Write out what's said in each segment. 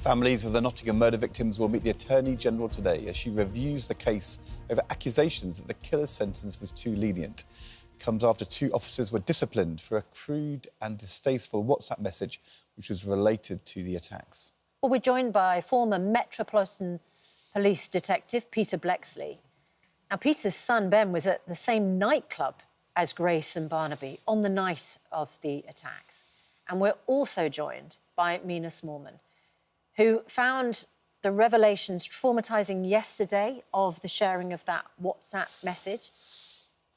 Families of the Nottingham murder victims will meet the Attorney General today as she reviews the case over accusations that the killer's sentence was too lenient. It comes after 2 officers were disciplined for a crude and distasteful WhatsApp message which was related to the attacks. Well, we're joined by former Metropolitan Police detective Peter Bleksley. Now, Peter's son Ben was at the same nightclub as Grace and Barnaby on the night of the attacks. And we're also joined by Mina Smallman, who found the revelations traumatising yesterday of the sharing of that WhatsApp message,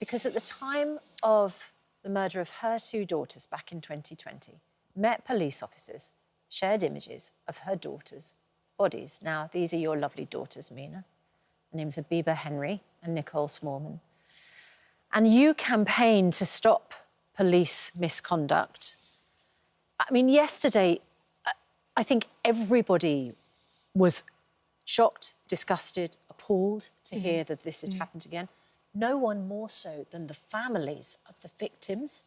because at the time of the murder of her 2 daughters back in 2020, Met police officers shared images of her daughters' bodies. Now, these are your lovely daughters, Mina. Their names are Biba Henry and Nicole Smallman. And you campaigned to stop police misconduct. I mean, yesterday, I think everybody was shocked, disgusted, appalled to hear that this had happened again. No one more so than the families of the victims,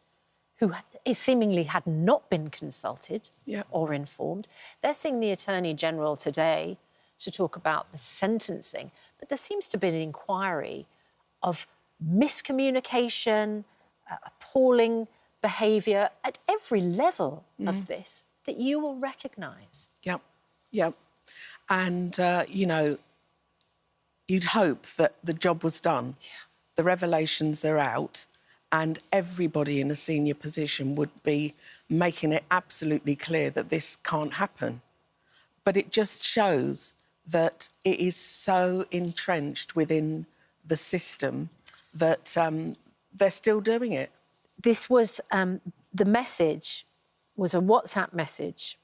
who seemingly had not been consulted or informed. They're seeing the Attorney General today to talk about the sentencing, but there seems to be an inquiry of miscommunication, appalling behaviour at every level of this that you will recognise. Yep. And, you know, you'd hope that the job was done. Yeah. The revelations are out and everybody in a senior position would be making it absolutely clear that this can't happen. But it just shows that it is so entrenched within the system that they're still doing it. This was, the message was a WhatsApp message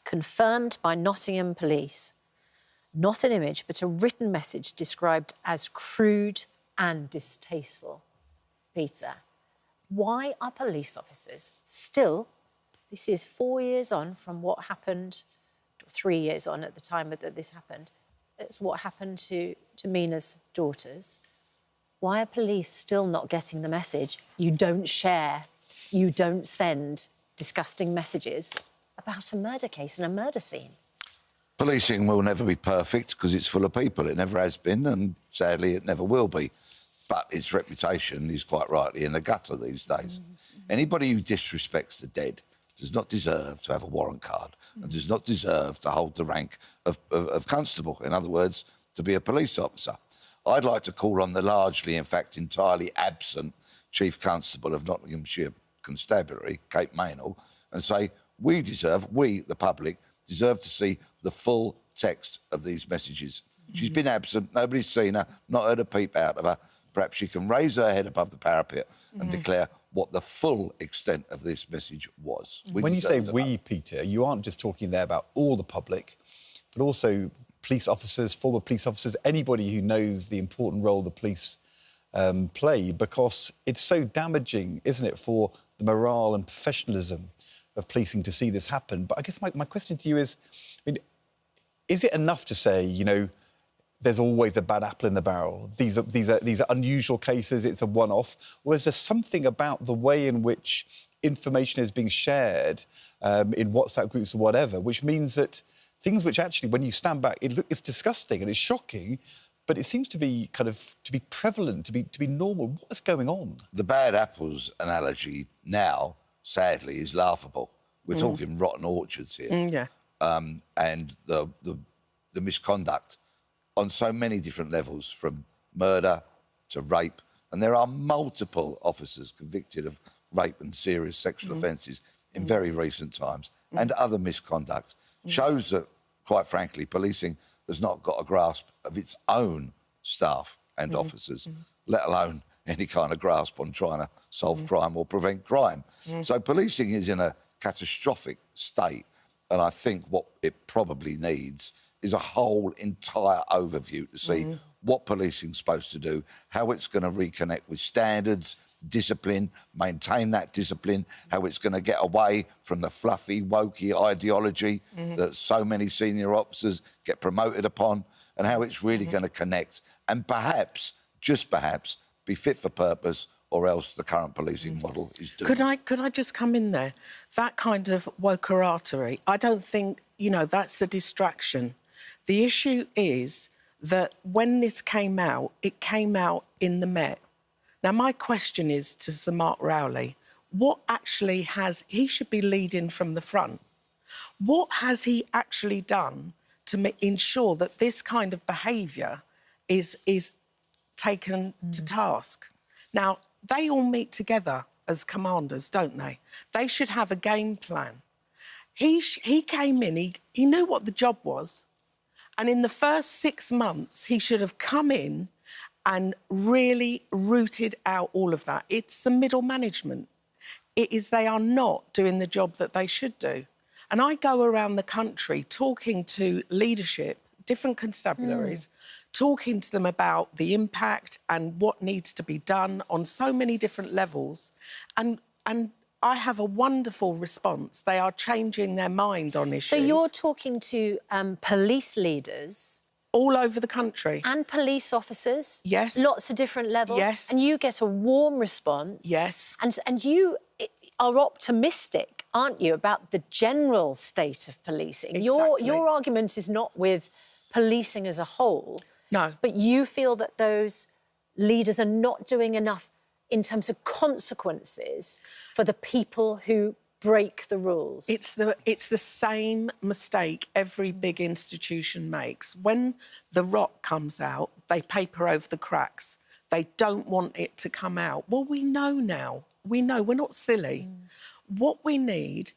confirmed by Nottingham Police. Not an image, but a written message described as crude and distasteful. Peter, why are police officers still, this is 4 years on from what happened, 3 years on at the time that this happened, it's what happened to Mina's daughters. Why are police still not getting the message? You don't share, you don't send disgusting messages about a murder case and a murder scene. Policing will never be perfect because it's full of people. It never has been, and sadly it never will be. But its reputation is quite rightly in the gutter these days. Anybody who disrespects the dead does not deserve to have a warrant card and does not deserve to hold the rank of constable. In other words, to be a police officer. I'd like to call on the largely, in fact, entirely absent Chief Constable of Nottinghamshire Constabulary, Kate Maynell, and say, we, the public, deserve to see the full text of these messages. She's been absent, nobody's seen her, not heard a peep out of her. Perhaps she can raise her head above the parapet and declare what the full extent of this message was. When you say we, Peter, you aren't just talking there about all the public, but also police officers, former police officers, anybody who knows the important role the police play, because it's so damaging, isn't it, for the morale and professionalism of policing to see this happen. But I guess my question to you is, I mean, is it enough to say, you know, there's always a bad apple in the barrel? These are unusual cases, it's a one-off, or is there something about the way in which information is being shared in WhatsApp groups or whatever, which means that things which actually, when you stand back, it's disgusting and it's shocking, but it seems to be to be prevalent, to be normal. What is going on? The bad apples analogy now, sadly, is laughable. We're talking rotten orchards here. And the misconduct on so many different levels, from murder to rape. And there are multiple officers convicted of rape and serious sexual offences in very recent times, and other misconduct. Shows that, quite frankly, policing has not got a grasp of its own staff and officers, let alone any kind of grasp on trying to solve crime or prevent crime. So policing is in a catastrophic state, and I think what it probably needs is a whole entire overview to see what policing's supposed to do, how it's going to reconnect with standards, discipline, maintain that discipline, how it's going to get away from the fluffy, wokey ideology that so many senior officers get promoted upon, and how it's really going to connect and perhaps, just perhaps, be fit for purpose, or else the current policing model is doomed. Could I just come in there? That kind of wokeratory, I don't think you know, that's a distraction. The issue is that when this came out, it came out in the Met. Now, my question is to Sir Mark Rowley, what actually has... He should be leading from the front. What has he actually done to ensure that this kind of behaviour is taken to task? Now, they all meet together as commanders, don't they? They should have a game plan. He came in, he knew what the job was, and in the first 6 months, he should have come in and really rooted out all of that. It's the middle management. It is they are not doing the job that they should do. And I go around the country talking to leadership, different constabularies, talking to them about the impact and what needs to be done on so many different levels. And I have a wonderful response. They are changing their mind on issues. So you're talking to police leaders... all over the country. And police officers. Yes. Lots of different levels. Yes. And you get a warm response. Yes. And you are optimistic, aren't you, about the general state of policing? Exactly. Your argument is not with policing as a whole. No. But you feel that those leaders are not doing enough in terms of consequences for the people who break the rules. It's the same mistake every big institution makes. When the rot comes out, they paper over the cracks. They don't want it to come out. Well, we know now. We know. We're not silly. What we need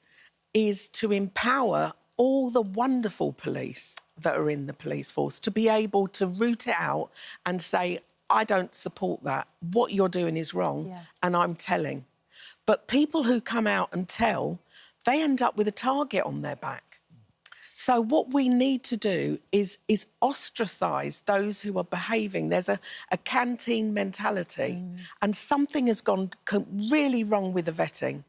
is to empower all the wonderful police that are in the police force to be able to root it out and say, I don't support that. What you're doing is wrong, and I'm telling. But people who come out and tell, they end up with a target on their back. So what we need to do is ostracise those who are behaving. There's a canteen mentality, and something has gone really wrong with the vetting.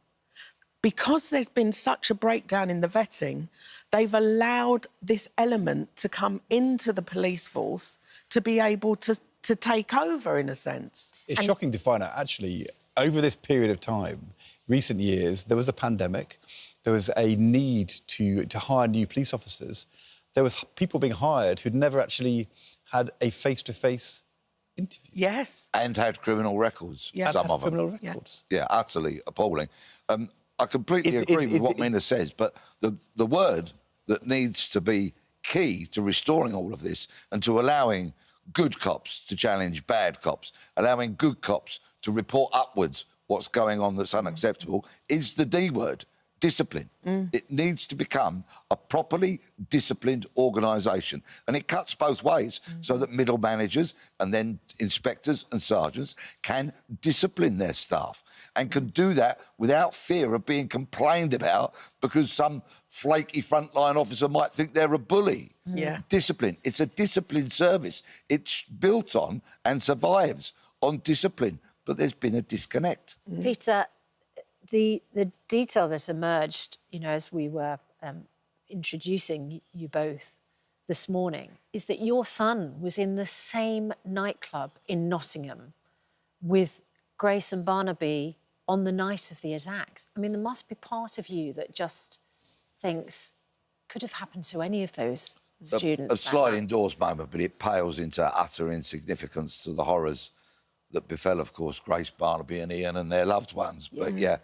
Because there's been such a breakdown in the vetting, they've allowed this element to come into the police force to be able to take over, in a sense. It's shocking to find out, actually, over this period of time, recent years, there was a pandemic, there was a need to hire new police officers. There was people being hired who'd never actually had a face-to-face interview. Yes. And had criminal records, some of them. Criminal records. Yeah, utterly appalling. I completely agree with what Mina says, but the word that needs to be key to restoring all of this and to allowing good cops to challenge bad cops, allowing good cops to report upwards what's going on that's unacceptable, is the D word, discipline. It needs to become a properly disciplined organisation. And it cuts both ways, so that middle managers and then inspectors and sergeants can discipline their staff and can do that without fear of being complained about because some flaky frontline officer might think they're a bully. Yeah. Discipline. It's a disciplined service. It's built on and survives on discipline. But there's been a disconnect. Peter, the detail that emerged, you know, as we were introducing you both this morning, is that your son was in the same nightclub in Nottingham with Grace and Barnaby on the night of the attacks. I mean, there must be part of you that just thinks could have happened to any of those students. A sliding doors moment, but it pales into utter insignificance to the horrors that befell, of course, Grace, Barnaby and Ian and their loved ones. But, yeah,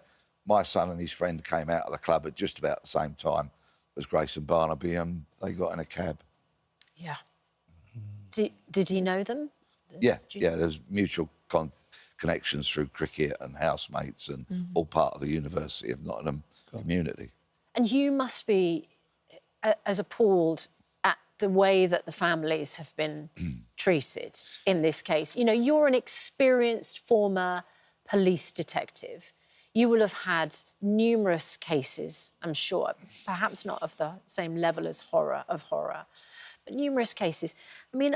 my son and his friend came out of the club at just about the same time as Grace and Barnaby, and they got in a cab. Yeah. Did he know them? Yeah, there's mutual connections through cricket and housemates and all part of the University of Nottingham community. And you must be as appalled at the way that the families have been treated in this case. You know, you're an experienced former police detective. You will have had numerous cases, I'm sure, perhaps not of the same level as horror, but numerous cases. I mean,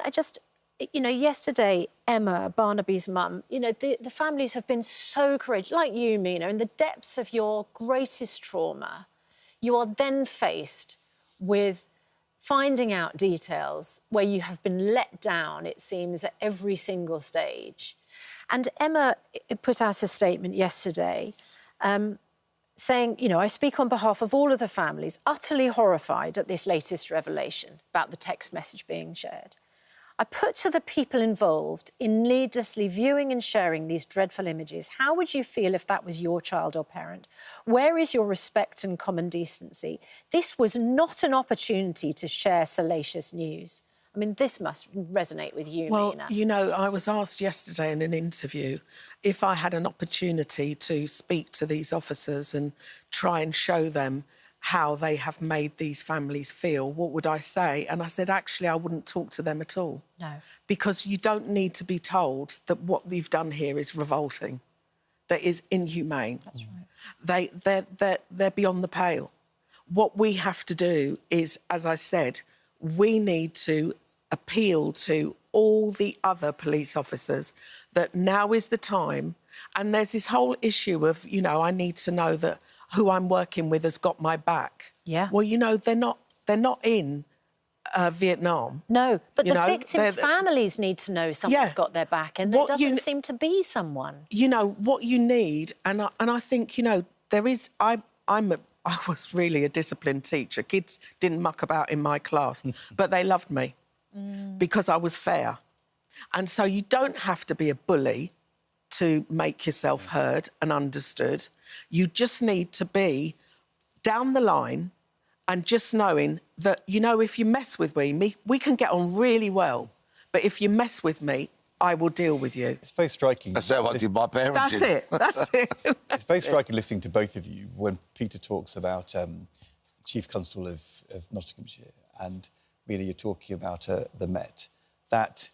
you know, yesterday, Emma, Barnaby's mum, you know, the families have been so courageous, like you, Mina, in the depths of your greatest trauma. You are then faced with finding out details where you have been let down, it seems, at every single stage. And Emma put out a statement yesterday saying, you know, I speak on behalf of all of the families utterly horrified at this latest revelation about the text message being shared. I put to the people involved in needlessly viewing and sharing these dreadful images, how would you feel if that was your child or parent? Where is your respect and common decency? This was not an opportunity to share salacious news. I mean, this must resonate with you, Well, Mina. you know, I was asked yesterday in an interview if I had an opportunity to speak to these officers and try and show them how they have made these families feel, what would I say? And I said, actually, I wouldn't talk to them at all. No. Because you don't need to be told that what you've done here is revolting, that is inhumane. That's right. They're beyond the pale. What we have to do is, as I said, we need to appeal to all the other police officers that now is the time. And there's this whole issue of, you know, I need to know that who I'm working with has got my back. Yeah. Well, you know, they're not in Vietnam. No, but the victims' families need to know someone's got their back, and there doesn't seem to be someone. You know, what you need, and I think, you know, there is... I was really a disciplined teacher. Kids didn't muck about in my class, but they loved me because I was fair. And so you don't have to be a bully to make yourself heard and understood. You just need to be down the line and just knowing that, you know, if you mess with me, we can get on really well, but if you mess with me, I will deal with you. It's very striking. That's how I did my parents. That's it. That's it. It's very striking listening to both of you when Peter talks about Chief Constable of Nottinghamshire and Mina, you're talking about the Met, that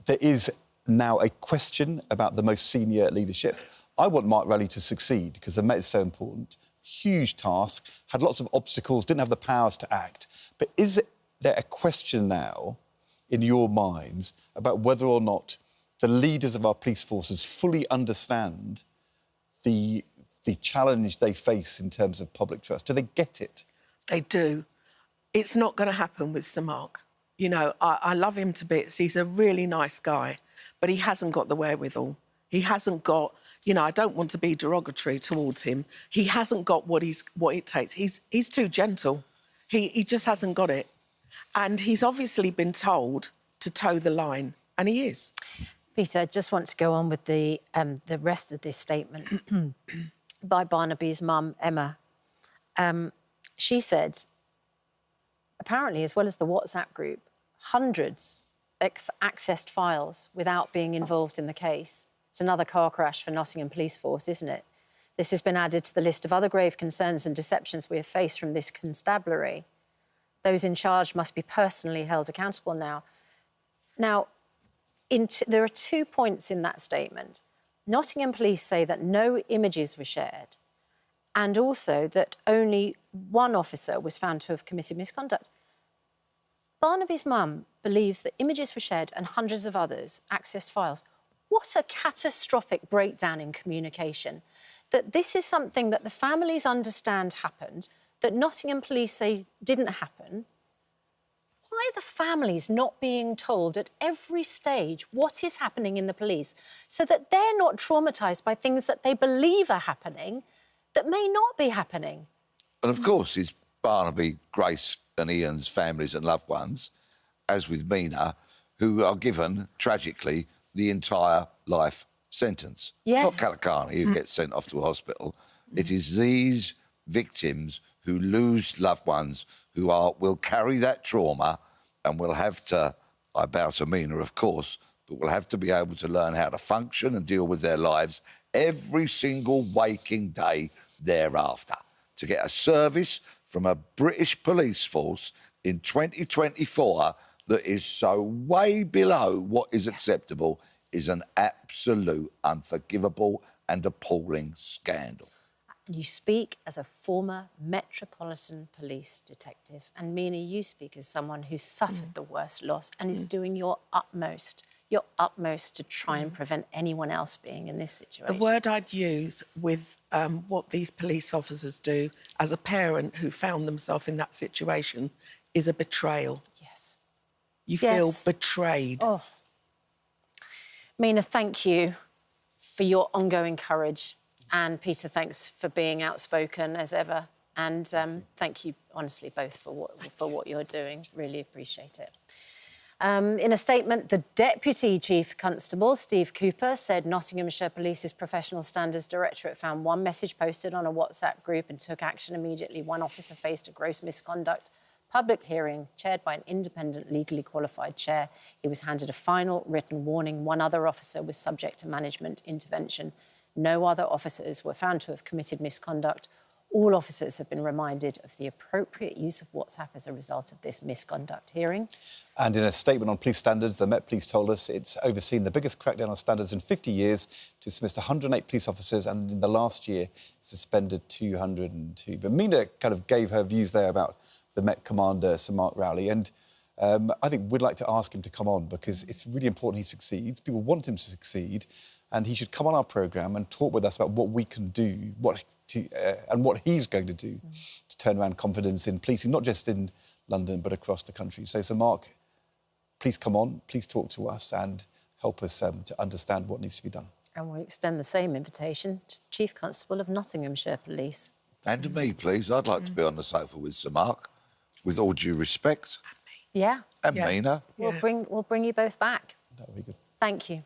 there is now a question about the most senior leadership. I want Mark Rowley to succeed because the Met is so important. Huge task, had lots of obstacles, didn't have the powers to act. But is there a question now in your minds about whether or not the leaders of our police forces fully understand the challenge they face in terms of public trust? Do they get it? They do. It's not going to happen with Sir Mark. You know, I love him to bits. He's a really nice guy, but he hasn't got the wherewithal. He hasn't got, you know, I don't want to be derogatory towards him. He hasn't got what it takes. He's too gentle. He just hasn't got it. And he's obviously been told to toe the line, and he is. Peter, I just want to go on with the rest of this statement by Barnaby's mum, Emma. She said, apparently, as well as the WhatsApp group, hundreds accessed files without being involved in the case. It's another car crash for Nottingham Police Force, isn't it? This has been added to the list of other grave concerns and deceptions we have faced from this constabulary. Those in charge must be personally held accountable now. Now, there are 2 points in that statement. Nottingham Police say that no images were shared and also that only one officer was found to have committed misconduct. Barnaby's mum believes that images were shared and hundreds of others accessed files. What a catastrophic breakdown in communication. That this is something that the families understand happened, that Nottingham Police say didn't happen. Why are the families not being told at every stage what is happening in the police so that they're not traumatised by things that they believe are happening that may not be happening? And of course, it's Barnaby, Grace and Ian's families and loved ones, as with Mina, who are given, tragically, the entire life sentence. Yes. Not Kalakani, who gets sent off to a hospital. It is these victims who lose loved ones who will carry that trauma and will have to, I bow to Mina, of course, but will have to be able to learn how to function and deal with their lives every single waking day thereafter. To get a service from a British police force in 2024 that is so way below what is acceptable is an absolute unforgivable and appalling scandal. You speak as a former Metropolitan Police detective, and Mina, you speak as someone who suffered the worst loss and is doing your utmost to try and prevent anyone else being in this situation. The word I'd use with what these police officers do as a parent who found themselves in that situation is a betrayal. Yes. You feel betrayed. Oh. Mina, thank you for your ongoing courage And Peter, thanks for being outspoken as ever. And thank you, honestly, both for what you're doing. Really appreciate it. In a statement, the Deputy Chief Constable, Steve Cooper, said Nottinghamshire Police's Professional Standards Directorate found one message posted on a WhatsApp group and took action immediately. One officer faced a gross misconduct public hearing chaired by an independent, legally qualified chair. He was handed a final written warning. One other officer was subject to management intervention. No other officers were found to have committed misconduct. All officers have been reminded of the appropriate use of WhatsApp as a result of this misconduct hearing. And in a statement on police standards, the Met Police told us it's overseen the biggest crackdown on standards in 50 years, dismissed 108 police officers and in the last year suspended 202. But Mina kind of gave her views there about the Met Commander, Sir Mark Rowley, and I think we'd like to ask him to come on because it's really important he succeeds. People want him to succeed. And he should come on our programme and talk with us about what we can do, and what he's going to do to turn around confidence in policing, not just in London, but across the country. So, Sir Mark, please come on, please talk to us and help us to understand what needs to be done. And we'll extend the same invitation to the Chief Constable of Nottinghamshire Police. And to me, please. I'd like to be on the sofa with Sir Mark, with all due respect. Yeah. And Mina. We'll bring you both back. That would be good. Thank you.